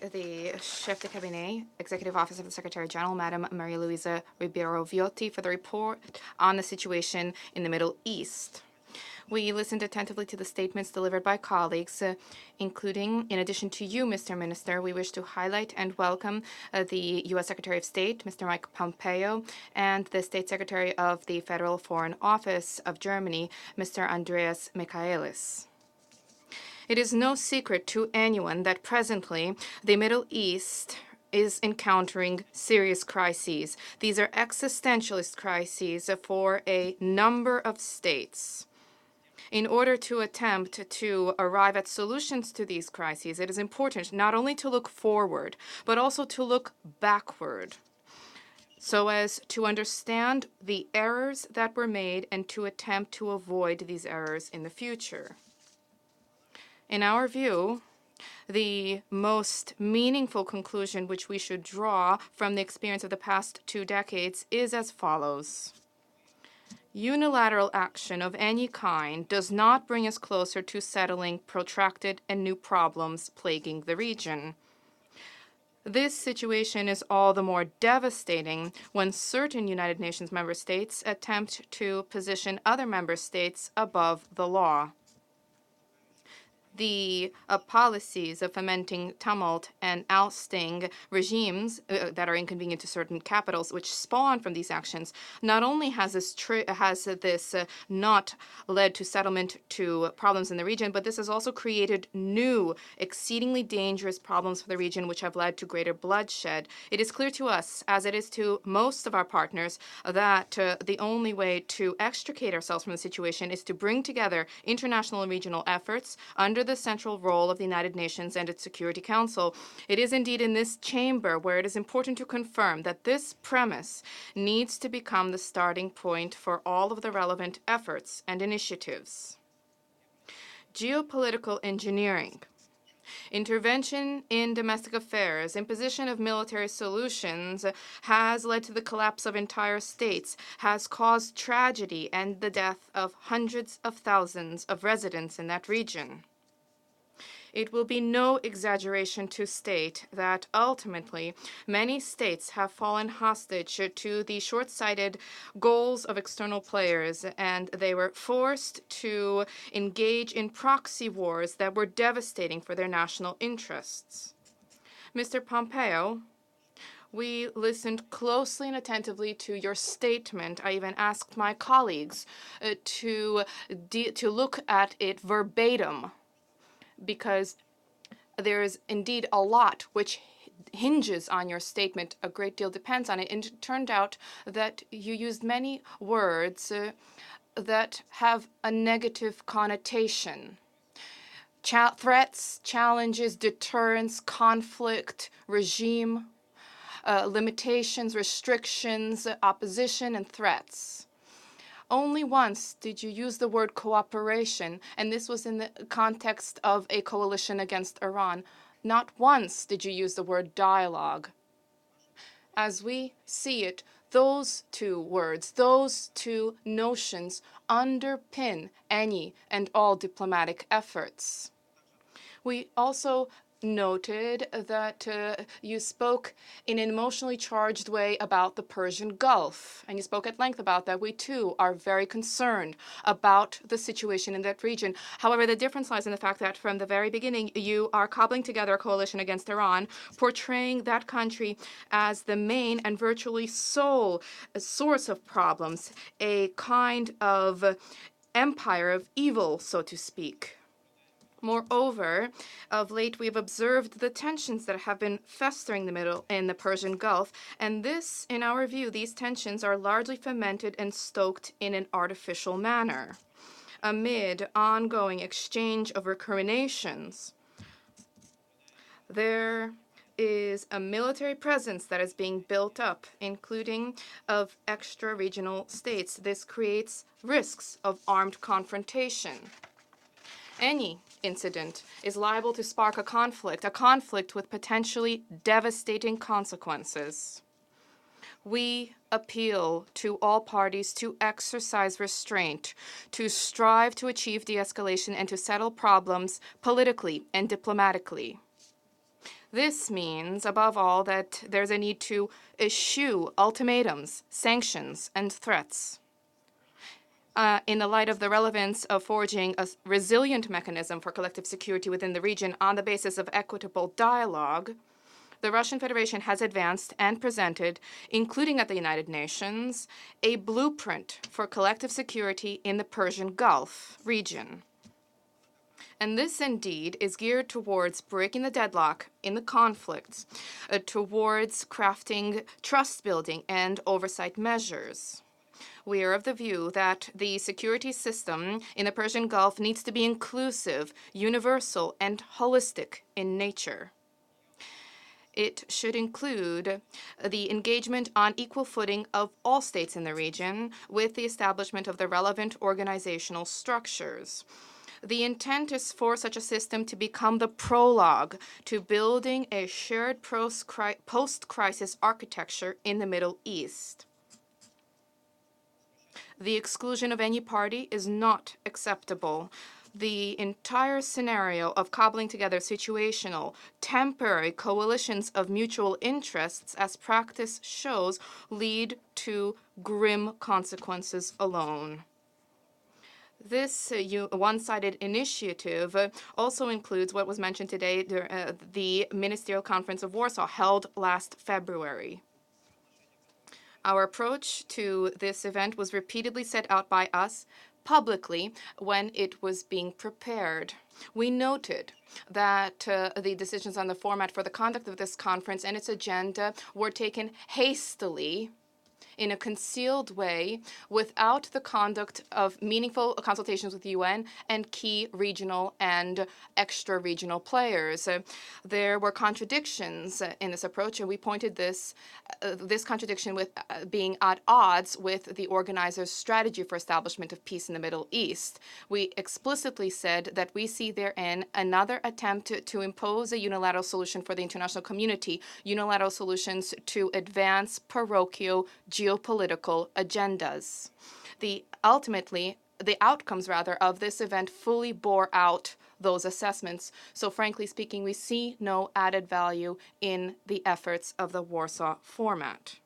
the Chef de Cabinet, Executive Office of the Secretary General, Madam Maria Luisa Ribeiro Viotti, for the report on the situation in the Middle East. We listened attentively to the statements delivered by colleagues, including, in addition to you, Mr. Minister, we wish to highlight and welcome the U.S. Secretary of State, Mr. Mike Pompeo, and the State Secretary of the Federal Foreign Office of Germany, Mr. Andreas Michaelis. It is no secret to anyone that presently the Middle East is encountering serious crises. These are existentialist crises for a number of states. In order to attempt to arrive at solutions to these crises, it is important not only to look forward, but also to look backward, so as to understand the errors that were made and to attempt to avoid these errors in the future. In our view, the most meaningful conclusion which we should draw from the experience of the past 2 decades is as follows. Unilateral action of any kind does not bring us closer to settling protracted and new problems plaguing the region. This situation is all the more devastating when certain United Nations member states attempt to position other member states above the law. The policies of fomenting tumult and ousting regimes that are inconvenient to certain capitals, which spawn from these actions, not only has this not led to settlement to problems in the region, but this has also created new, exceedingly dangerous problems for the region, which have led to greater bloodshed. It is clear to us, as it is to most of our partners, that the only way to extricate ourselves from the situation is to bring together international and regional efforts under the central role of the United Nations and its Security Council. It is indeed in this chamber where it is important to confirm that this premise needs to become the starting point for all of the relevant efforts and initiatives. Geopolitical engineering, intervention in domestic affairs, imposition of military solutions has led to the collapse of entire states, has caused tragedy and the death of hundreds of thousands of residents in that region. It will be no exaggeration to state that ultimately many states have fallen hostage to the short-sighted goals of external players, and they were forced to engage in proxy wars that were devastating for their national interests. Mr. Pompeo, we listened closely and attentively to your statement. I even asked my colleagues to look at it verbatim, because there is indeed a lot which hinges on your statement. A great deal depends on it. And it turned out that you used many words that have a negative connotation. Threats, challenges, deterrence, conflict, regime, limitations, restrictions, opposition, and threats. Only once did you use the word cooperation, and this was in the context of a coalition against Iran. Not once did you use the word dialogue. As we see it, those two words, those two notions underpin any and all diplomatic efforts. We also noted that you spoke in an emotionally charged way about the Persian Gulf, and you spoke at length about that. We, too, are very concerned about the situation in that region. However, the difference lies in the fact that from the very beginning, you are cobbling together a coalition against Iran, portraying that country as the main and virtually sole source of problems, a kind of empire of evil, so to speak. Moreover, of late we've observed the tensions that have been festering in the Persian Gulf, and this, in our view, these tensions are largely fomented and stoked in an artificial manner. Amid ongoing exchange of recriminations, there is a military presence that is being built up, including of extra-regional states. This creates risks of armed confrontation. Any incident is liable to spark a conflict with potentially devastating consequences. We appeal to all parties to exercise restraint, to strive to achieve de-escalation and to settle problems politically and diplomatically. This means, above all, that there's a need to eschew ultimatums, sanctions, and threats. In the light of the relevance of forging a resilient mechanism for collective security within the region on the basis of equitable dialogue, the Russian Federation has advanced and presented, including at the United Nations, a blueprint for collective security in the Persian Gulf region. And this indeed is geared towards breaking the deadlock in the conflicts, towards crafting trust building and oversight measures. We are of the view that the security system in the Persian Gulf needs to be inclusive, universal, and holistic in nature. It should include the engagement on equal footing of all states in the region with the establishment of the relevant organizational structures. The intent is for such a system to become the prologue to building a shared post-crisis architecture in the Middle East. The exclusion of any party is not acceptable. The entire scenario of cobbling together situational, temporary coalitions of mutual interests, as practice shows, lead to grim consequences alone. This one-sided initiative also includes what was mentioned today, the Ministerial Conference of Warsaw, held last February. Our approach to this event was repeatedly set out by us publicly when it was being prepared. We noted that the decisions on the format for the conduct of this conference and its agenda were taken hastily, in a concealed way, without the conduct of meaningful consultations with the UN and key regional and extra-regional players. There were contradictions in this approach, and we pointed this contradiction with being at odds with the organizers' strategy for establishment of peace in the Middle East. We explicitly said that we see therein another attempt to impose a unilateral solution for the international community, unilateral solutions to advance parochial geopolitical agendas. The outcomes of this event fully bore out those assessments. So frankly speaking, we see no added value in the efforts of the Warsaw format.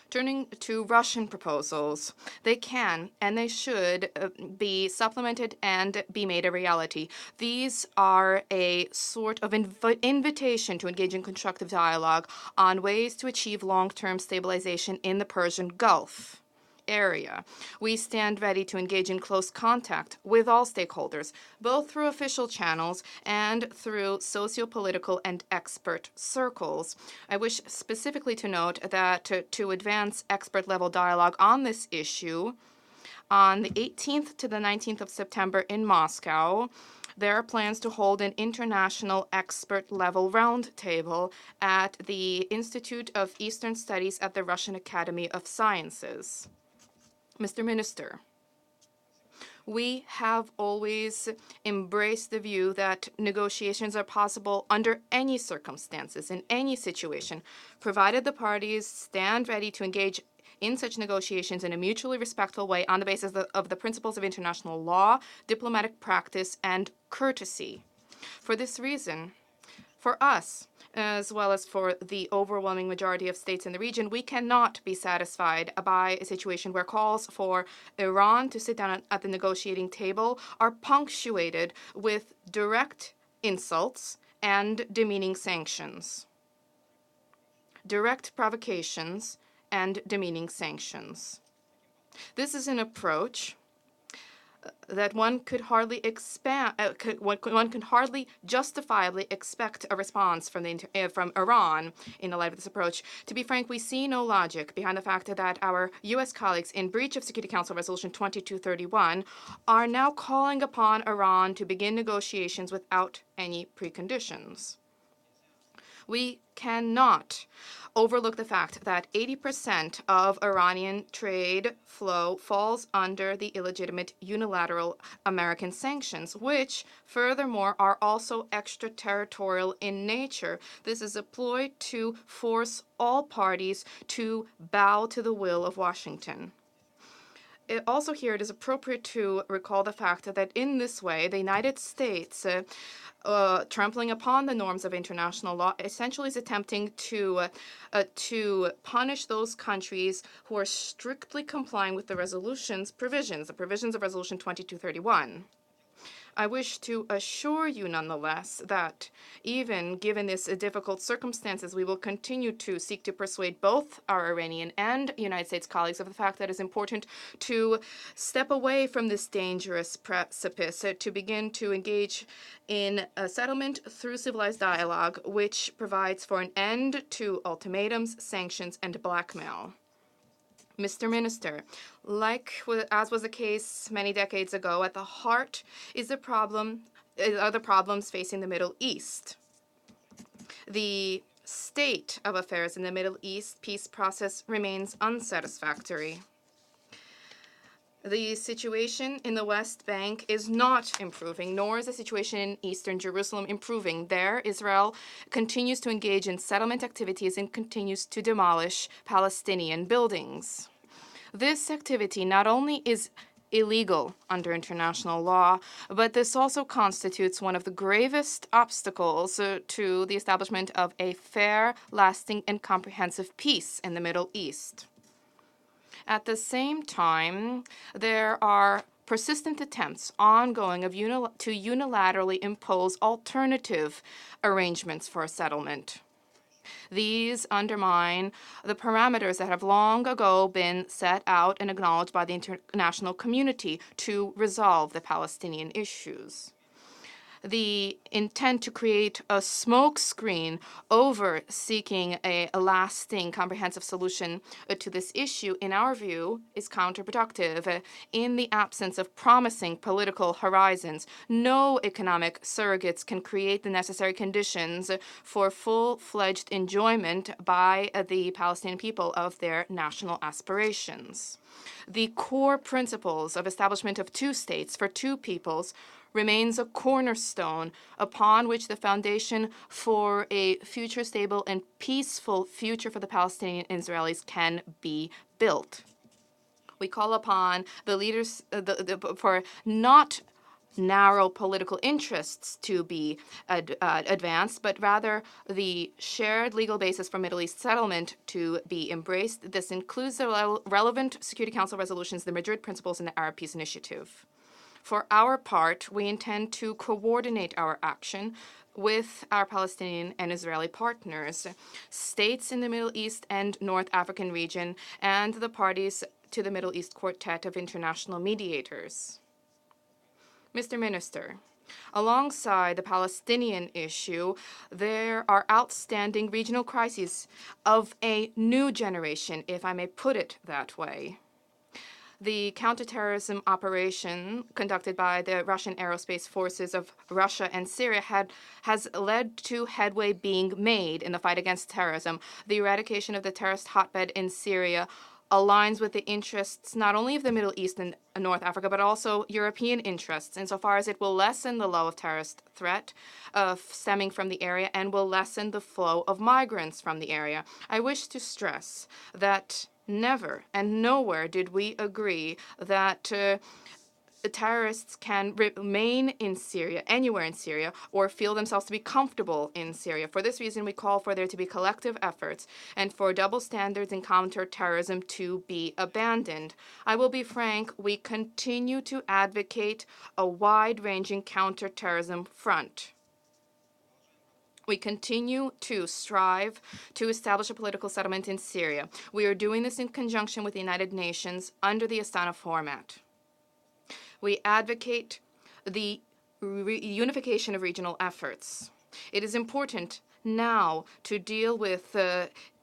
Turning to Russian proposals, they can and they should be supplemented and be made a reality. These are a sort of invitation to engage in constructive dialogue on ways to achieve long-term stabilization in the Persian Gulf area. We stand ready to engage in close contact with all stakeholders, both through official channels and through socio-political and expert circles. I wish specifically to note that to advance expert-level dialogue on this issue, on the 18th to the 19th of September in Moscow, there are plans to hold an international expert-level roundtable at the Institute of Eastern Studies at the Russian Academy of Sciences. Mr. Minister, we have always embraced the view that negotiations are possible under any circumstances, in any situation, provided the parties stand ready to engage in such negotiations in a mutually respectful way on the basis of the principles of international law, diplomatic practice, and courtesy. For this reason, for us, as well as for the overwhelming majority of states in the region, we cannot be satisfied by a situation where calls for Iran to sit down at the negotiating table are punctuated with direct insults and demeaning sanctions. Direct provocations and demeaning sanctions. This is an approach that one could hardly justifiably expect a response from Iran in the light of this approach. To be frank, we see no logic behind the fact that our U.S. colleagues, in breach of Security Council Resolution 2231, are now calling upon Iran to begin negotiations without any preconditions. We cannot overlook the fact that 80% of Iranian trade flow falls under the illegitimate unilateral American sanctions, which, furthermore, are also extraterritorial in nature. This is a ploy to force all parties to bow to the will of Washington. Also here it is appropriate to recall the fact that in this way the United States, trampling upon the norms of international law, essentially is attempting to punish those countries who are strictly complying with the resolution's provisions, the provisions of Resolution 2231. I wish to assure you, nonetheless, that even given these difficult circumstances, we will continue to seek to persuade both our Iranian and United States colleagues of the fact that it's important to step away from this dangerous precipice, to begin to engage in a settlement through civilized dialogue, which provides for an end to ultimatums, sanctions, and blackmail. Mr. Minister, as was the case many decades ago, at the heart is are the problems facing the Middle East. The state of affairs in the Middle East peace process remains unsatisfactory. The situation in the West Bank is not improving, nor is the situation in eastern Jerusalem improving. There, Israel continues to engage in settlement activities and continues to demolish Palestinian buildings. This activity not only is illegal under international law, but this also constitutes one of the gravest obstacles to the establishment of a fair, lasting, and comprehensive peace in the Middle East. At the same time, there are persistent attempts ongoing to unilaterally impose alternative arrangements for a settlement. These undermine the parameters that have long ago been set out and acknowledged by the international community to resolve the Palestinian issues. The intent to create a smokescreen over seeking a lasting, comprehensive solution to this issue, in our view, is counterproductive. In the absence of promising political horizons, no economic surrogates can create the necessary conditions for full-fledged enjoyment by the Palestinian people of their national aspirations. The core principles of establishment of two states for two peoples remains a cornerstone upon which the foundation for a future stable and peaceful future for the Palestinian Israelis can be built. We call upon the leaders for not narrow political interests to be advanced, but rather the shared legal basis for Middle East settlement to be embraced. This includes the relevant Security Council resolutions, the Madrid Principles, and the Arab Peace Initiative. For our part, we intend to coordinate our action with our Palestinian and Israeli partners, states in the Middle East and North African region, and the parties to the Middle East Quartet of International Mediators. Mr. Minister, alongside the Palestinian issue, there are outstanding regional crises of a new generation, if I may put it that way. The counterterrorism operation conducted by the Russian aerospace forces of Russia and Syria has led to headway being made in the fight against terrorism. The eradication of the terrorist hotbed in Syria aligns with the interests not only of the Middle East and North Africa, but also European interests, insofar as it will lessen the low of terrorist threat stemming from the area and will lessen the flow of migrants from the area. I wish to stress that never and nowhere did we agree that terrorists can remain in Syria, anywhere in Syria, or feel themselves to be comfortable in Syria. For this reason, we call for there to be collective efforts and for double standards in counterterrorism to be abandoned. I will be frank, we continue to advocate a wide-ranging counterterrorism front. We continue to strive to establish a political settlement in Syria. We are doing this in conjunction with the United Nations under the Astana format. We advocate the unification of regional efforts. It is important now to deal with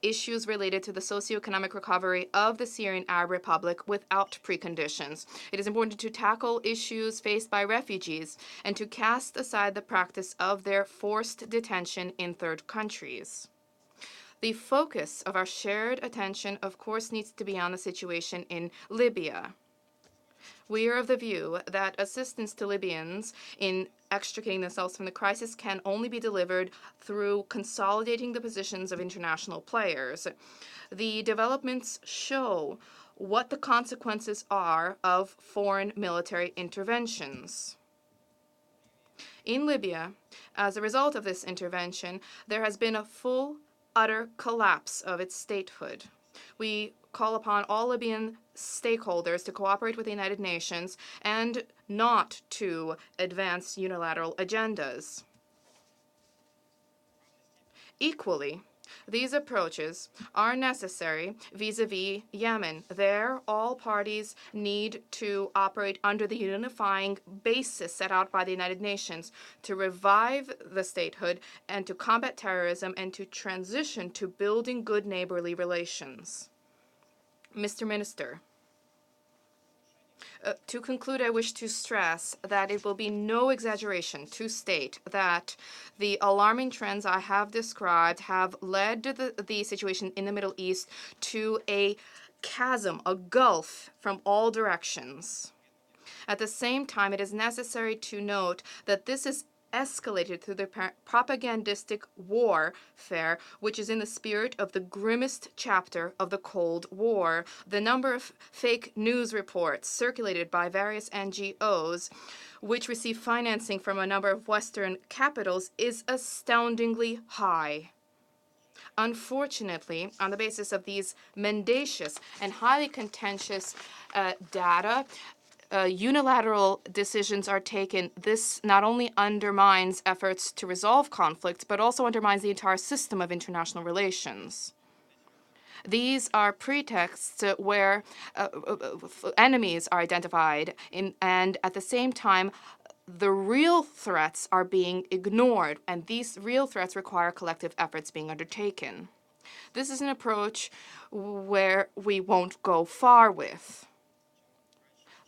issues related to the socioeconomic recovery of the Syrian Arab Republic without preconditions. It is important to tackle issues faced by refugees and to cast aside the practice of their forced detention in third countries. The focus of our shared attention, of course, needs to be on the situation in Libya. We are of the view that assistance to Libyans in extricating themselves from the crisis can only be delivered through consolidating the positions of international players. The developments show what the consequences are of foreign military interventions. In Libya, as a result of this intervention, there has been a full, utter collapse of its statehood. We call upon all Libyan stakeholders to cooperate with the United Nations and not to advance unilateral agendas. Equally, these approaches are necessary vis-à-vis Yemen. There, all parties need to operate under the unifying basis set out by the United Nations to revive the statehood and to combat terrorism and to transition to building good neighborly relations. Mr. Minister, to conclude, I wish to stress that it will be no exaggeration to state that the alarming trends I have described have led the situation in the Middle East to a chasm, a gulf from all directions. At the same time, it is necessary to note that this is escalated through the propagandistic warfare, which is in the spirit of the grimmest chapter of the Cold War. The number of fake news reports circulated by various NGOs, which receive financing from a number of Western capitals, is astoundingly high. Unfortunately, on the basis of these mendacious and highly contentious data, unilateral decisions are taken. This not only undermines efforts to resolve conflicts, but also undermines the entire system of international relations. These are pretexts where enemies are identified, and at the same time, the real threats are being ignored, and these real threats require collective efforts being undertaken. This is an approach where we won't go far with.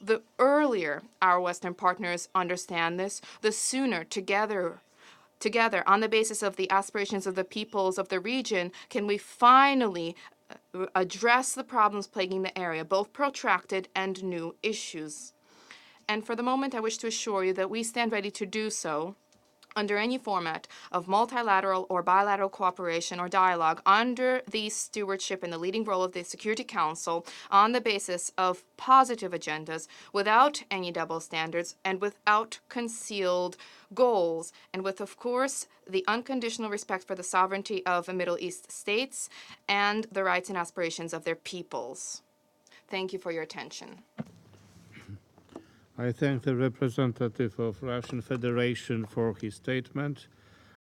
The earlier our Western partners understand this, the sooner together on the basis of the aspirations of the peoples of the region, can we finally address the problems plaguing the area, both protracted and new issues. And for the moment, I wish to assure you that we stand ready to do so under any format of multilateral or bilateral cooperation or dialogue under the stewardship and the leading role of the Security Council on the basis of positive agendas, without any double standards and without concealed goals, and with, of course, the unconditional respect for the sovereignty of the Middle East states and the rights and aspirations of their peoples. Thank you for your attention. I thank the representative of Russian Federation for his statement.